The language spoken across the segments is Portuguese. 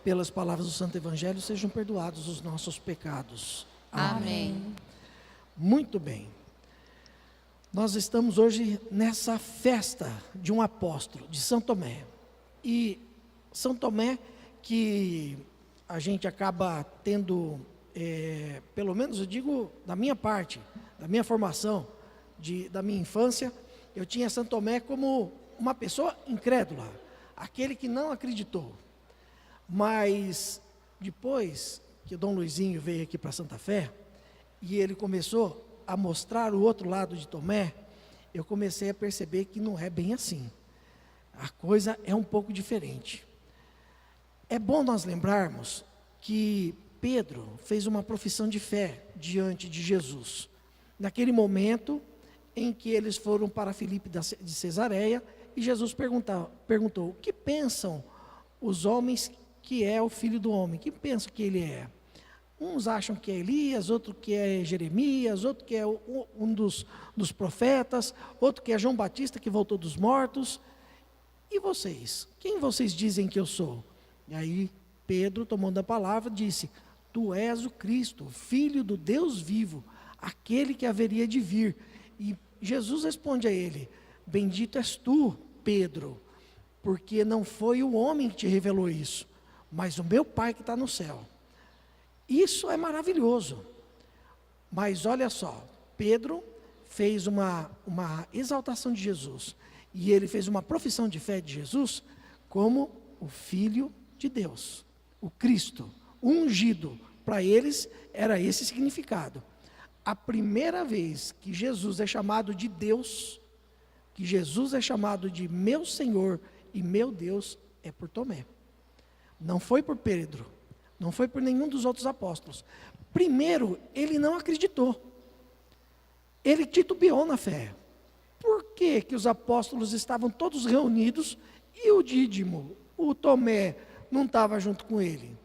pelas palavras do Santo Evangelho, sejam perdoados os nossos pecados. Amém. Muito bem. Nós estamos hoje nessa festa de um apóstolo, de São Tomé. E São Tomé, que a gente acaba tendo, pelo menos eu digo da minha parte, da minha formação, da minha infância, eu tinha São Tomé como uma pessoa incrédula, aquele que não acreditou. Mas depois que o Dom Luizinho veio aqui para Santa Fé, e ele começou a mostrar o outro lado de Tomé, eu comecei a perceber que não é bem assim. A coisa é um pouco diferente. É bom nós lembrarmos que Pedro fez uma profissão de fé diante de Jesus. Naquele momento em que eles foram para Filipe de Cesareia, e Jesus perguntou: o que pensam os homens que é o Filho do Homem? Que pensam que ele é? Uns acham que é Elias, outro que é Jeremias, outro que é um dos profetas, outro que é João Batista que voltou dos mortos. E vocês? Quem vocês dizem que eu sou? E aí Pedro, tomando a palavra, disse: tu és o Cristo, Filho do Deus vivo, aquele que haveria de vir. E Jesus responde a ele: bendito és tu, Pedro, porque não foi o homem que te revelou isso, mas o meu Pai que está no céu. Isso é maravilhoso. Mas olha só, Pedro fez uma exaltação de Jesus, e ele fez uma profissão de fé de Jesus como o Filho de Deus, o Cristo, o ungido. Para eles era esse significado. A primeira vez que Jesus é chamado de Deus, que Jesus é chamado de meu Senhor e meu Deus, é por Tomé. Não foi por Pedro, não foi por nenhum dos outros apóstolos. Primeiro, ele não acreditou. Ele titubeou na fé. Por que que os apóstolos estavam todos reunidos e o Dídimo, o Tomé, não estava junto com ele?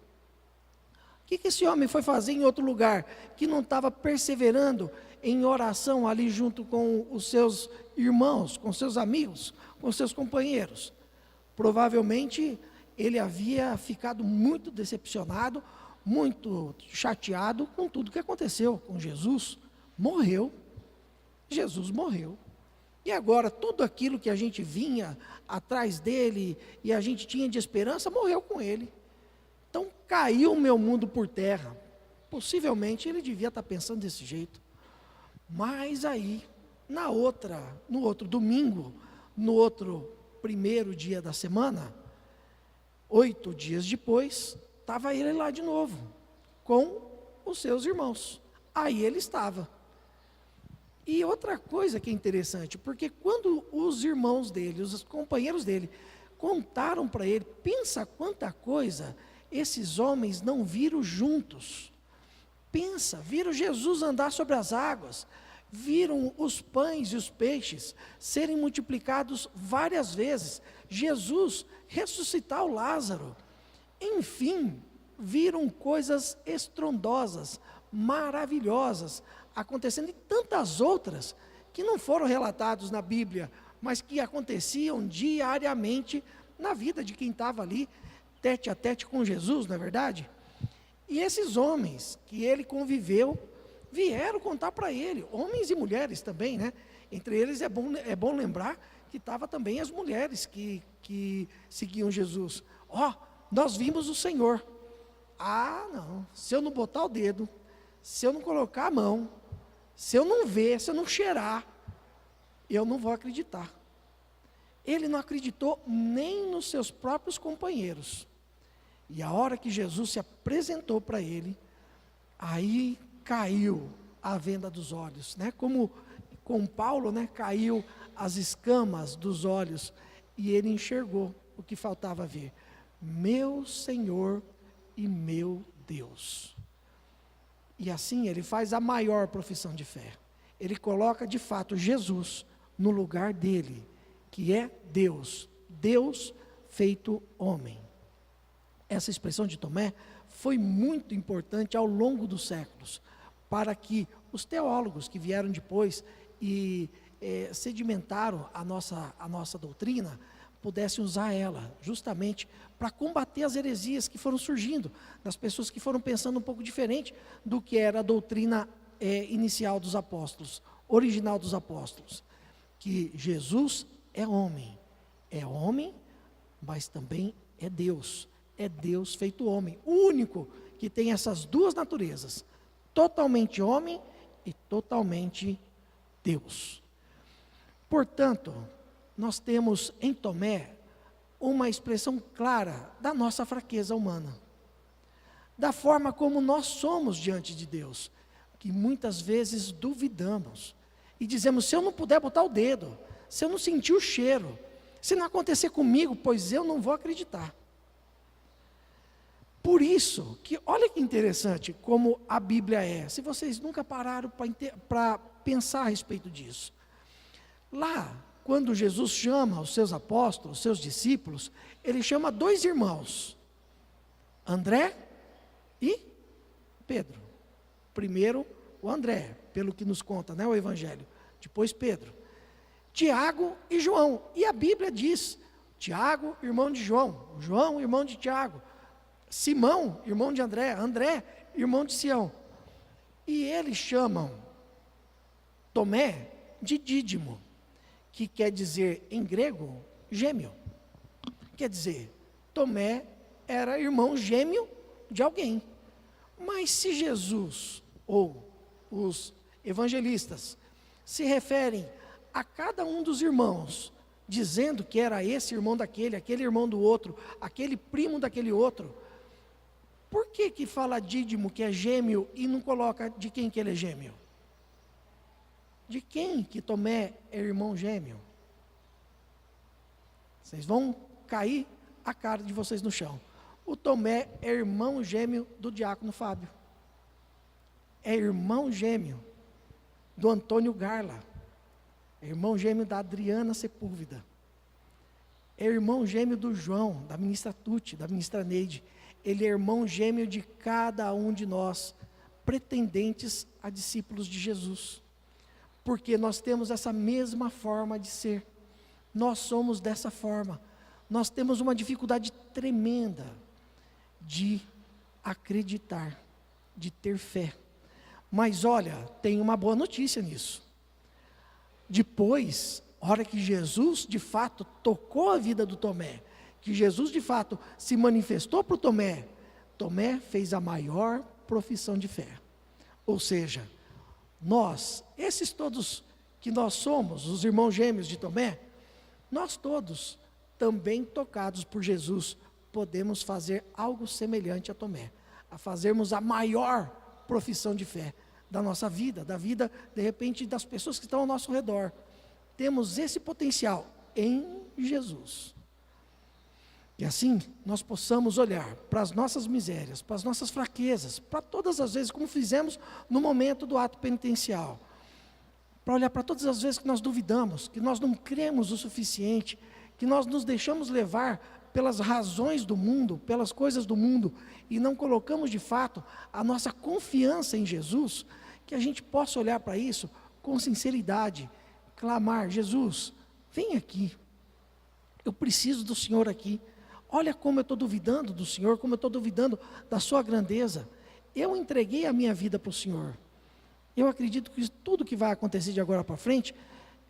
O que esse homem foi fazer em outro lugar, que não estava perseverando em oração ali junto com os seus irmãos, com seus amigos, com seus companheiros? Provavelmente ele havia ficado muito decepcionado, muito chateado com tudo que aconteceu com Jesus. Morreu. Jesus morreu. E agora tudo aquilo que a gente vinha atrás dele e a gente tinha de esperança, morreu com ele. Então caiu o meu mundo por terra. Possivelmente ele devia estar pensando desse jeito. Mas aí, no outro domingo, no outro primeiro dia da semana, 8 dias depois, estava ele lá de novo, com os seus irmãos. Aí ele estava. E outra coisa que é interessante, porque quando os irmãos dele, os companheiros dele, contaram para ele, pensa quanta coisa esses homens não viram juntos. Pensa, viram Jesus andar sobre as águas, viram os pães e os peixes serem multiplicados várias vezes, Jesus ressuscitar o Lázaro, enfim, viram coisas estrondosas, maravilhosas, acontecendo e tantas outras que não foram relatados na Bíblia, mas que aconteciam diariamente na vida de quem estava ali, tete a tete com Jesus, não é verdade? E esses homens que ele conviveu, vieram contar para ele, homens e mulheres também, né? Entre eles é bom lembrar que estava também as mulheres que seguiam Jesus. Nós vimos o Senhor. Não, se eu não botar o dedo, se eu não colocar a mão, se eu não ver, se eu não cheirar, eu não vou acreditar. Ele não acreditou nem nos seus próprios companheiros. E a hora que Jesus se apresentou para ele, aí caiu a venda dos olhos, né? Como com Paulo, né? Caiu as escamas dos olhos e ele enxergou o que faltava ver. Meu Senhor e meu Deus. E assim ele faz a maior profissão de fé. Ele coloca de fato Jesus no lugar dele, que é Deus, Deus feito homem. Essa expressão de Tomé foi muito importante ao longo dos séculos, para que os teólogos que vieram depois e sedimentaram a nossa doutrina, pudessem usar ela, justamente para combater as heresias que foram surgindo, das pessoas que foram pensando um pouco diferente do que era a doutrina inicial dos apóstolos, original dos apóstolos, que Jesus é homem, mas também é Deus feito homem, o único que tem essas duas naturezas, totalmente homem e totalmente Deus. Portanto, nós temos em Tomé uma expressão clara da nossa fraqueza humana, da forma como nós somos diante de Deus, que muitas vezes duvidamos e dizemos: se eu não puder botar o dedo, se eu não sentir o cheiro, se não acontecer comigo, pois eu não vou acreditar. Por isso, que olha que interessante como a Bíblia é, se vocês nunca pararam para pensar a respeito disso. Lá, quando Jesus chama os seus apóstolos, os seus discípulos, ele chama dois irmãos, André e Pedro. Primeiro o André, pelo que nos conta, o Evangelho. Depois Pedro. Tiago e João. E a Bíblia diz, Tiago, irmão de João, João, irmão de Tiago, Simão, irmão de André, André, irmão de Sião. E eles chamam Tomé de Dídimo, que quer dizer em grego, gêmeo. Quer dizer, Tomé era irmão gêmeo de alguém. Mas se Jesus, ou os evangelistas, se referem a cada um dos irmãos, dizendo que era esse irmão daquele, aquele irmão do outro, aquele primo daquele outro, por que fala Dídimo, que é gêmeo, e não coloca de quem que ele é gêmeo? De quem que Tomé é irmão gêmeo? Vocês vão cair a cara de vocês no chão. O Tomé é irmão gêmeo do diácono Fábio. É irmão gêmeo do Antônio Garla. É irmão gêmeo da Adriana Sepúlveda. É irmão gêmeo do João, da ministra Tuti, da ministra Neide. Ele é irmão gêmeo de cada um de nós, pretendentes a discípulos de Jesus. Porque nós temos essa mesma forma de ser. Nós somos dessa forma. Nós temos uma dificuldade tremenda de acreditar, de ter fé. Mas olha, tem uma boa notícia nisso. Depois, a hora que Jesus de fato tocou a vida do Tomé, que Jesus de fato se manifestou para o Tomé, Tomé fez a maior profissão de fé. Ou seja, nós, esses todos que nós somos, os irmãos gêmeos de Tomé, nós todos, também tocados por Jesus, podemos fazer algo semelhante a Tomé, a fazermos a maior profissão de fé da nossa vida, da vida, de repente, das pessoas que estão ao nosso redor. Temos esse potencial em Jesus. E assim, nós possamos olhar para as nossas misérias, para as nossas fraquezas, para todas as vezes, como fizemos no momento do ato penitencial, para olhar para todas as vezes que nós duvidamos, que nós não cremos o suficiente, que nós nos deixamos levar pelas razões do mundo, pelas coisas do mundo, e não colocamos de fato a nossa confiança em Jesus, que a gente possa olhar para isso com sinceridade, clamar: Jesus, vem aqui, eu preciso do Senhor aqui. Olha como eu estou duvidando do Senhor, como eu estou duvidando da sua grandeza. Eu entreguei a minha vida para o Senhor. Eu acredito que tudo que vai acontecer de agora para frente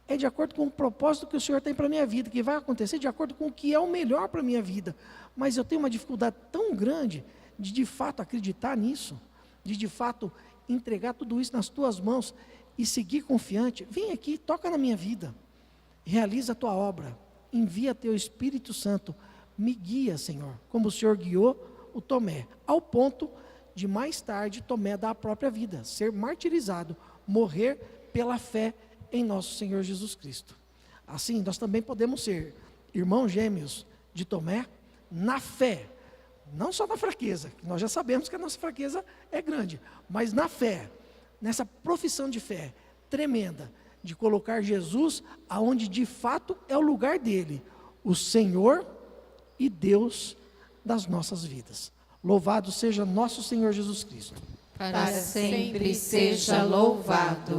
é de acordo com o propósito que o Senhor tem para a minha vida, que vai acontecer de acordo com o que é o melhor para a minha vida. Mas eu tenho uma dificuldade tão grande de fato acreditar nisso, de fato entregar tudo isso nas tuas mãos e seguir confiante. Vem aqui, toca na minha vida, realiza a tua obra, envia teu Espírito Santo, me guia, Senhor, como o Senhor guiou o Tomé, ao ponto de mais tarde Tomé dar a própria vida, ser martirizado, morrer pela fé em nosso Senhor Jesus Cristo. Assim, nós também podemos ser irmãos gêmeos de Tomé na fé, não só na fraqueza, que nós já sabemos que a nossa fraqueza é grande, mas na fé, nessa profissão de fé tremenda, de colocar Jesus aonde de fato é o lugar dele, o Senhor e Deus das nossas vidas. Louvado seja nosso Senhor Jesus Cristo. Para sempre seja louvado.